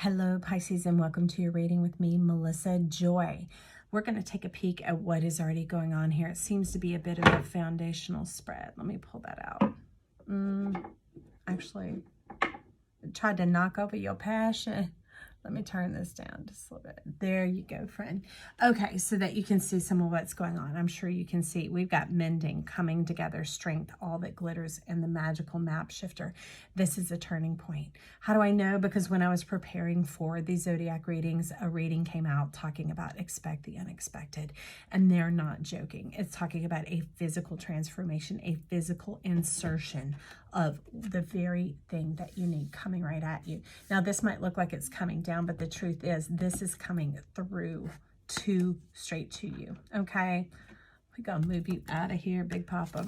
Hello, Pisces, and welcome to your reading with me, Melissa Joy. We're going to take a peek at what is already going on here. It seems to be a bit of a foundational spread. Let me pull that out. Actually, tried to knock over your passion. Let me turn this down just a little bit. There you go, friend. Okay, so that you can see some of what's going on. I'm sure you can see we've got mending, coming together, strength, all that glitters, and the magical map shifter. This is a turning point. How do I know? Because when I was preparing for these zodiac readings, a reading came out talking about expect the unexpected. And they're not joking. It's talking about a physical transformation, a physical insertion of the very thing that you need coming right at you. Now, this might look like it's coming down, but the truth is this is coming through straight to you, okay? We gonna move you out of here, Big Papa.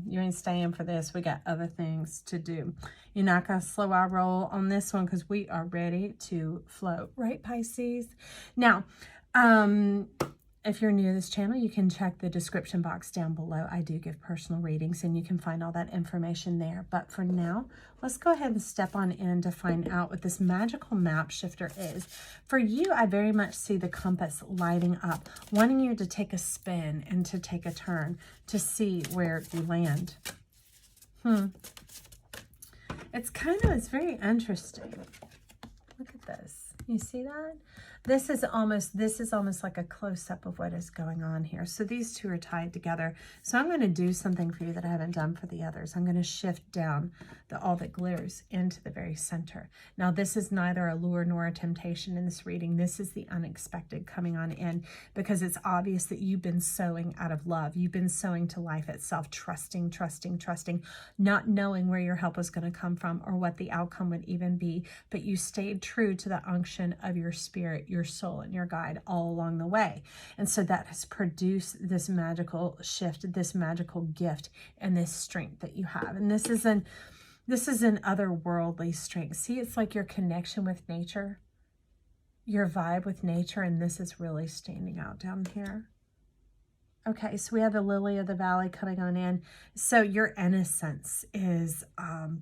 You ain't staying for this. We got other things to do. You're not gonna slow our roll on this one because we are ready to flow, right, Pisces? Now, if you're new to this channel, you can check the description box down below. I do give personal readings and you can find all that information there. But for now, let's go ahead and step on in to find out what this magical map shifter is. For you, I very much see the compass lighting up, wanting you to take a spin and to take a turn to see where you land. It's very interesting. Look at this. You see that? This is almost like a close-up of what is going on here. So these two are tied together. So I'm going to do something for you that I haven't done for the others. I'm going to shift down all that glitters into the very center. Now, this is neither a lure nor a temptation in this reading. This is the unexpected coming on in because it's obvious that you've been sowing out of love. You've been sowing to life itself, trusting, not knowing where your help was going to come from or what the outcome would even be, but you stayed true to the unction of your spirit, your soul, and your guide all along the way. And so that has produced this magical shift, this magical gift, and this strength that you have. And this is an otherworldly strength. See, it's like your connection with nature, your vibe with nature, and this is really standing out down here. Okay, so we have the lily of the valley coming on in. So your innocence is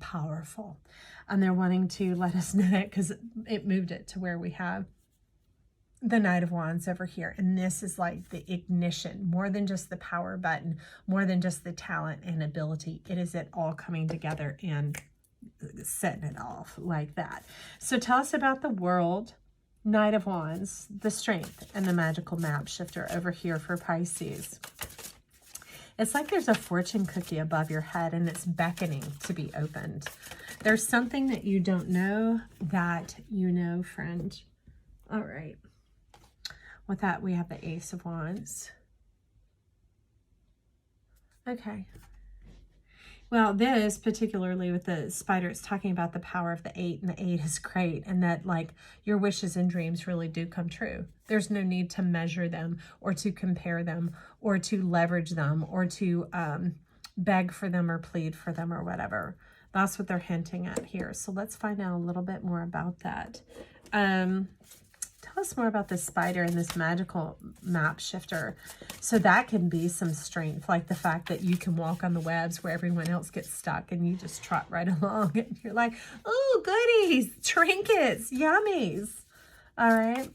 powerful. And they're wanting to let us know that because it moved it to where we have the Knight of Wands over here. And this is like the ignition, more than just the power button, more than just the talent and ability. It is it all coming together and setting it off like that. So tell us about the world, Knight of Wands, the strength, and the magical map shifter over here for Pisces. It's like there's a fortune cookie above your head and it's beckoning to be opened. There's something that you don't know that you know, friend. All right. With that, we have the Ace of Wands. Okay. Well, this, particularly with the spider, it's talking about the power of the 8, and the 8 is great, and that, like, your wishes and dreams really do come true. There's no need to measure them or to compare them or to leverage them or to beg for them or plead for them or whatever. That's what they're hinting at here. So let's find out a little bit more about that. Tell us more about this spider and this magical map shifter. So that can be some strength, like the fact that you can walk on the webs where everyone else gets stuck and you just trot right along and you're like, oh, goodies, trinkets, yummies. All right.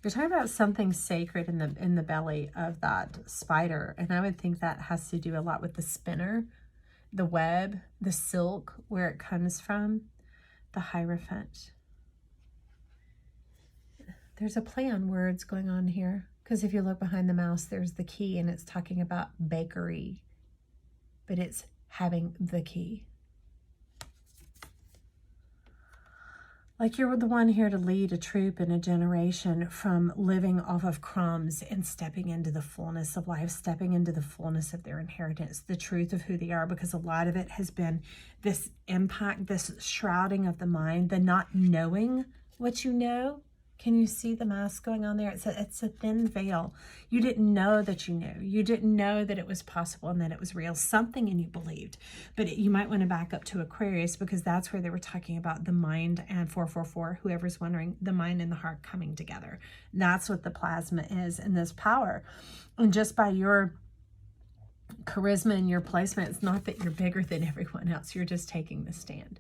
You're talking about something sacred in the belly of that spider. And I would think that has to do a lot with the spinner, the web, the silk, where it comes from, the Hierophant. There's a play on words going on here because if you look behind the mouse, there's the key and it's talking about bakery, but it's having the key. Like you're the one here to lead a troop and a generation from living off of crumbs and stepping into the fullness of life, stepping into the fullness of their inheritance, the truth of who they are, because a lot of it has been this impact, this shrouding of the mind, the not knowing what you know. Can you see the mask going on there? It's a thin veil. You didn't know that you knew. You didn't know that it was possible and that it was real. Something in you believed. But you might want to back up to Aquarius because that's where they were talking about the mind and 444, whoever's wondering, the mind and the heart coming together. That's what the plasma is and this power. And just by your charisma and your placement, it's not that you're bigger than everyone else. You're just taking the stand.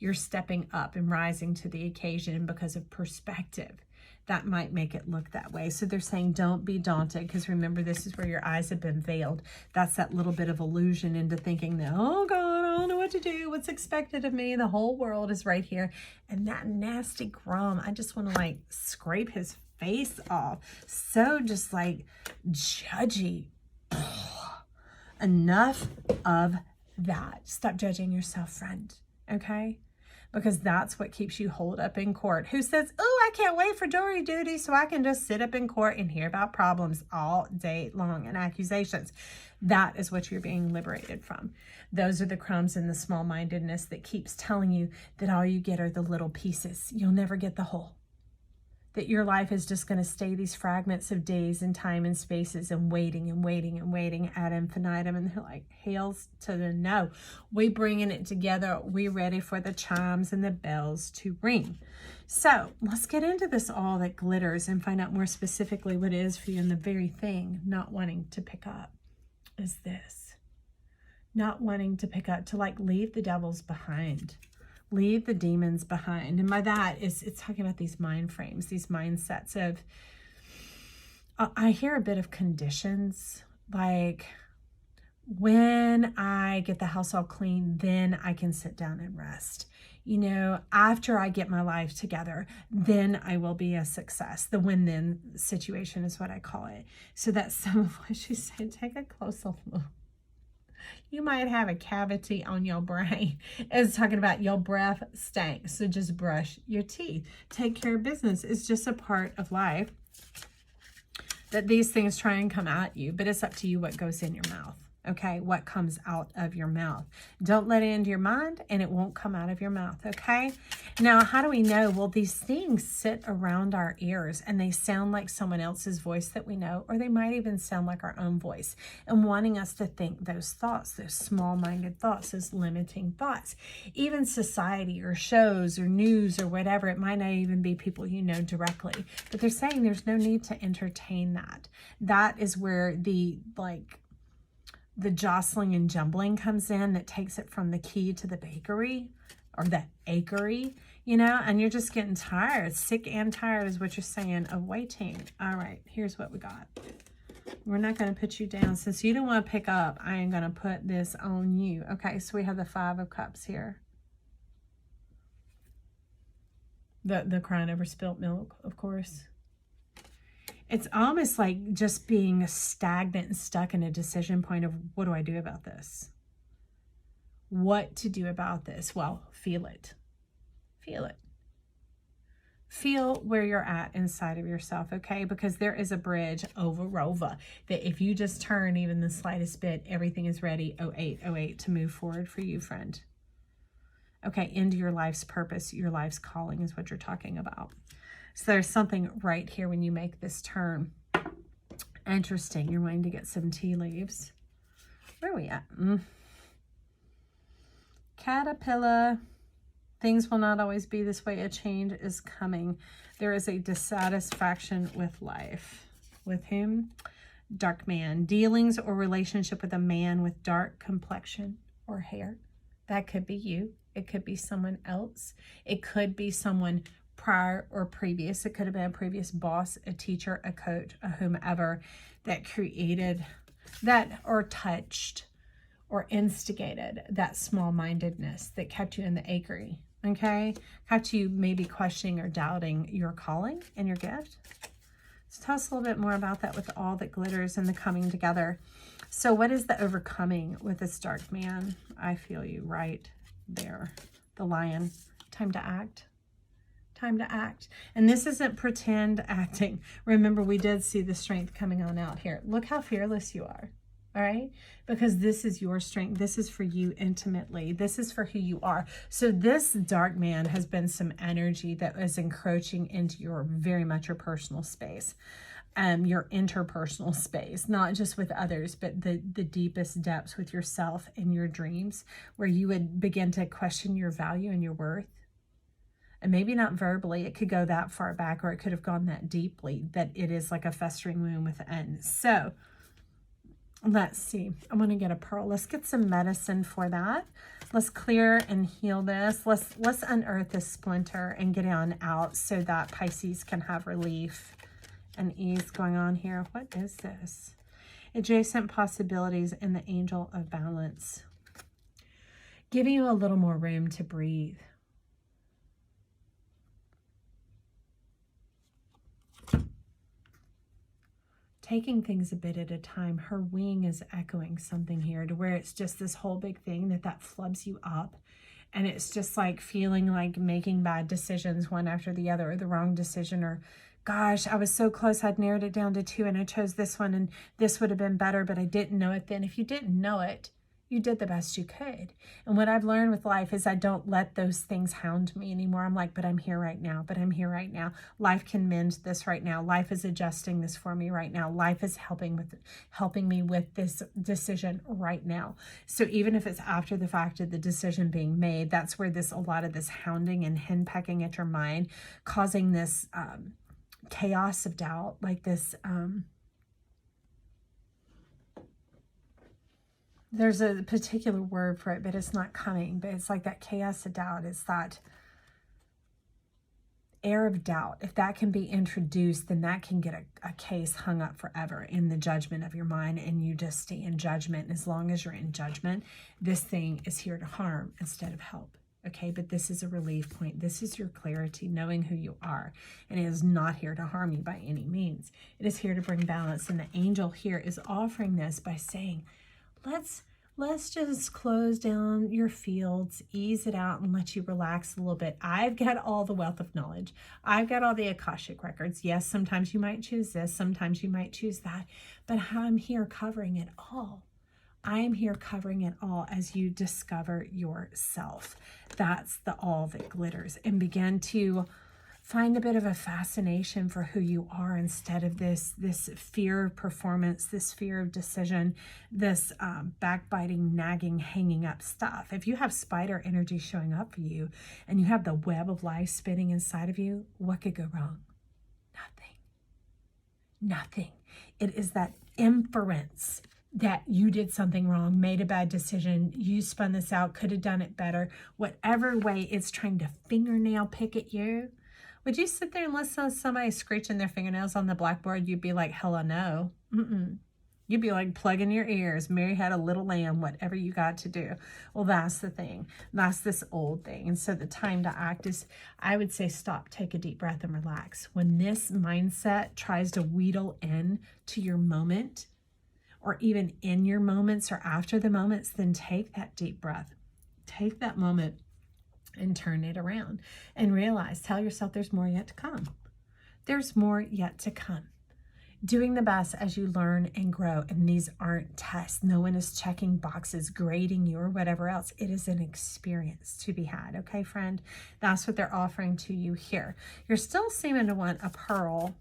you're stepping up and rising to the occasion because of perspective. That might make it look that way. So they're saying don't be daunted, because remember, this is where your eyes have been veiled. That's that little bit of illusion into thinking that, oh God, I don't know what to do, what's expected of me, the whole world is right here. And that nasty Grum, I just want to like scrape his face off. So just like judgy. Enough of that. Stop judging yourself, friend. Okay? Because that's what keeps you holed up in court. Who says, oh, I can't wait for jury duty so I can just sit up in court and hear about problems all day long and accusations. That is what you're being liberated from. Those are the crumbs in the small-mindedness that keeps telling you that all you get are the little pieces. You'll never get the whole. That your life is just going to stay these fragments of days and time and spaces and waiting and waiting and waiting ad infinitum. And they're like, hails to the no. We bringing it together. We ready for the chimes and the bells to ring. So let's get into this all that glitters and find out more specifically what it is for you. And the very thing not wanting to pick up is this. Not wanting to pick up, to like leave the devils behind. Leave the demons behind. And by that, it's talking about these mind frames, these mindsets of, I hear a bit of conditions, like when I get the house all clean, then I can sit down and rest. You know, after I get my life together, then I will be a success. The when-then situation is what I call it. So that's some of what she said. Take a closer look. You might have a cavity on your brain. It's talking about your breath stinks, so just brush your teeth. Take care of business. It's just a part of life that these things try and come at you, but it's up to you what goes in your mouth. Okay, what comes out of your mouth. Don't let it into your mind and it won't come out of your mouth, okay? Now, how do we know? Well, these things sit around our ears and they sound like someone else's voice that we know, or they might even sound like our own voice and wanting us to think those thoughts, those small-minded thoughts, those limiting thoughts. Even society or shows or news or whatever, it might not even be people you know directly, but they're saying there's no need to entertain that. That is where the jostling and jumbling comes in, that takes it from the key to the bakery or the akery, you know, and you're just getting tired. Sick and tired is what you're saying of waiting. All right, here's what we got. We're not going to put you down. Since you don't want to pick up, I am going to put this on you. Okay, so we have the 5 of Cups here. The crying over spilt milk, of course. It's almost like just being stagnant and stuck in a decision point of, what do I do about this? What to do about this? Well, feel it. Feel it. Feel where you're at inside of yourself, okay? Because there is a bridge over Rova that if you just turn even the slightest bit, everything is ready, 0808, to move forward for you, friend. Okay, into your life's purpose, your life's calling is what you're talking about. So there's something right here when you make this turn. Interesting. You're wanting to get some tea leaves. Where are we at? Caterpillar. Things will not always be this way. A change is coming. There is a dissatisfaction with life. With whom? Dark man. Dealings or relationship with a man with dark complexion or hair. That could be you. It could be someone else. It could be someone prior or previous. It could have been a previous boss, a teacher, a coach, a whomever that created that or touched or instigated that small-mindedness that kept you in the akery, okay? Kept you maybe questioning or doubting your calling and your gift. So tell us a little bit more about that with all that glitters and the coming together. So what is the overcoming with this dark man? I feel you right there. The lion. Time to act. Time to act. And this isn't pretend acting. Remember, we did see the strength coming on out here. Look how fearless you are. All right? Because this is your strength. This is for you intimately. This is for who you are. So this dark man has been some energy that is encroaching into your very much your personal space. Your interpersonal space, not just with others, but the deepest depths with yourself and your dreams, where you would begin to question your value and your worth. And maybe not verbally, it could go that far back, or it could have gone that deeply that it is like a festering wound within. So Let's see. I want to get a pearl. Let's get some medicine for that. Let's clear and heal this. Let's unearth this splinter and get it on out so that Pisces can have relief and ease going on here. What is this? Adjacent possibilities in the angel of balance. Giving you a little more room to breathe. Taking things a bit at a time. Her wing is echoing something here to where it's just this whole big thing that flubs you up. And it's just like feeling like making bad decisions one after the other, or the wrong decision, or gosh, I was so close. I'd narrowed it down to 2 and I chose this one and this would have been better, but I didn't know it then. If you didn't know it, you did the best you could. And what I've learned with life is I don't let those things hound me anymore. I'm like, but I'm here right now. But I'm here right now. Life can mend this right now. Life is adjusting this for me right now. Life is helping me with this decision right now. So even if it's after the fact of the decision being made, that's where a lot of this hounding and henpecking at your mind, causing this chaos of doubt, like this. There's a particular word for it, but it's not coming. But it's like that chaos of doubt. It's that air of doubt. If that can be introduced, then that can get a case hung up forever in the judgment of your mind, and you just stay in judgment. And as long as you're in judgment, this thing is here to harm instead of help. Okay, but this is a relief point. This is your clarity, knowing who you are. And it is not here to harm you by any means. It is here to bring balance. And the angel here is offering this by saying, let's just close down your fields, ease it out, and let you relax a little bit. I've got all the wealth of knowledge. I've got all the Akashic records. Yes, sometimes you might choose this, sometimes you might choose that, but I'm here covering it all. I am here covering it all as you discover yourself. That's the all that glitters, and begin to find a bit of a fascination for who you are instead of this fear of performance, this fear of decision, this backbiting, nagging, hanging up stuff. If you have spider energy showing up for you and you have the web of life spinning inside of you, what could go wrong? Nothing. It is that inference that you did something wrong, made a bad decision, you spun this out, could have done it better. Whatever way it's trying to fingernail pick at you, would you sit there and listen to somebody screeching their fingernails on the blackboard? You'd be like, hella no. You'd be like plugging your ears. Mary had a little lamb, whatever you got to do. Well, that's the thing. That's this old thing. And so the time to act is, I would say, stop, take a deep breath and relax. When this mindset tries to wheedle in to your moment, or even in your moments or after the moments, then take that deep breath. Take that moment and turn it around and realize, tell yourself there's more yet to come. There's more yet to come. Doing the best as you learn and grow. And these aren't tests. No one is checking boxes, grading you or whatever else. It is an experience to be had. Okay, friend? That's what they're offering to you here. You're still seeming to want a pearl,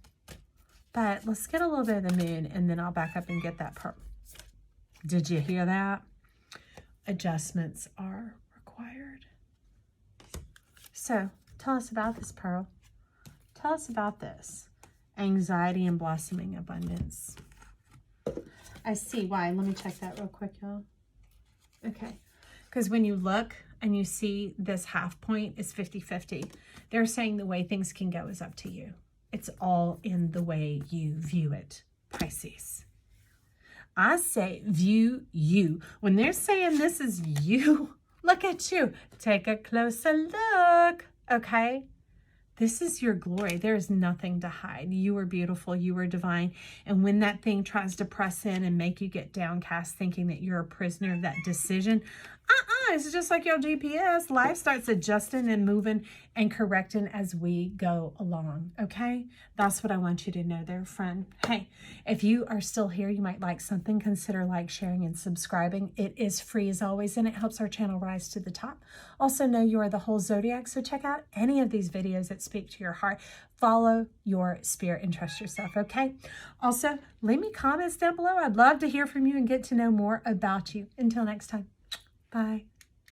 but let's get a little bit of the moon and then I'll back up and get that pearl. Did you hear that? Adjustments are required. So tell us about this pearl. Tell us about this. Anxiety and blossoming abundance. I see why. Let me check that real quick, y'all. Okay. Because when you look and you see this half point is 50-50, they're saying the way things can go is up to you. It's all in the way you view it, Pisces. I say view you. When they're saying this is you, look at you. Take a closer look, okay? This is your glory. There is nothing to hide. You are beautiful. You are divine. And when that thing tries to press in and make you get downcast thinking that you're a prisoner of that decision, it's just like your GPS. Life starts adjusting and moving and correcting as we go along, okay? That's what I want you to know there, friend. Hey, if you are still here, you might like something, consider like, sharing, and subscribing. It is free as always, and it helps our channel rise to the top. Also know you are the whole zodiac, so check out any of these videos that speak to your heart. Follow your spirit and trust yourself, okay? Also, leave me comments down below. I'd love to hear from you and get to know more about you. Until next time, bye.